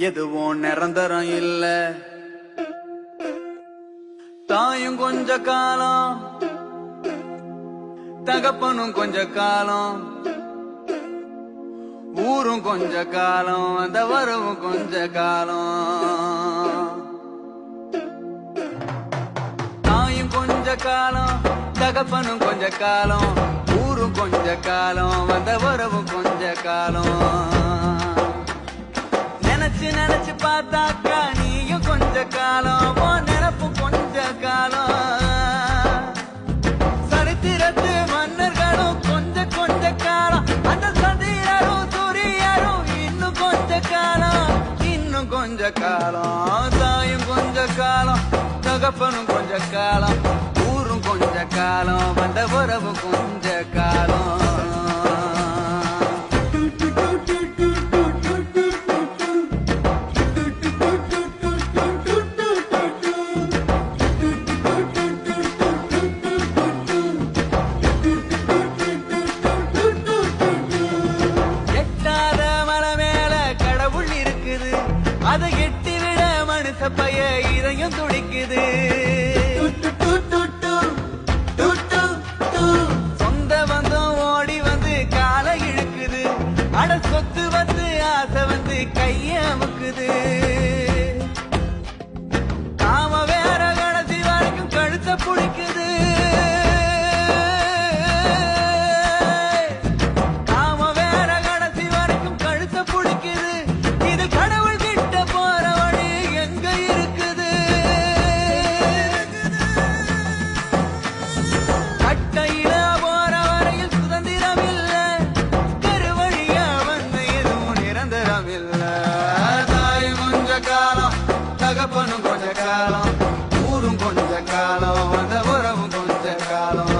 எதுவும் நிரந்தரம் இல்ல, தாயும் கொஞ்ச காலம், தகப்பனும் கொஞ்ச காலம், ஊரும் கொஞ்ச காலம், அந்த வரவும் கொஞ்ச காலம். தாயும் கொஞ்ச காலம், தகப்பனும் கொஞ்ச காலம், ஊரும் கொஞ்ச காலம், அந்த வரவும் கொஞ்ச காலம். நினைச்சு நினைச்சு பார்த்தாக்கா நீயும் கொஞ்ச காலம், நினப்பு கொஞ்ச காலம். சரித்திரத்து மன்னர்களும் கொஞ்ச கொஞ்ச காலம், அந்த சந்திரரும் சூரியரும் இன்னும் கொஞ்ச காலம், இன்னும் கொஞ்ச காலம். தாயும் கொஞ்ச காலம், தகப்பனும் கொஞ்ச காலம், ஊரும் கொஞ்ச காலம், வந்த உறவு கொஞ்ச காலம். அதை எட்டி விட மனுஷ பைய இதயம் துடிக்குது. சொந்த பந்தம் ஓடி வந்து காலை இழுக்குது, அட சொத்து வந்து ஆசை வந்து கைய அமுக்குது. காம வேற கடைசி வரைக்கும் கழுத்த புடிக்குது. தகப்பனும் கொஞ்ச காலம், ஊரும் கொஞ்ச காலம், அந்த உறவும் கொஞ்ச காலம்.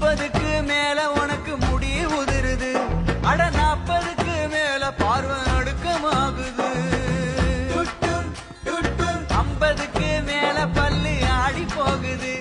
30க்கு மேல உனக்கு முடி உதிருது, அட 40க்கு மேல பார்வை நடுக்கமாகுது. 50க்கு மேல பல்லு ஆடி போகுது,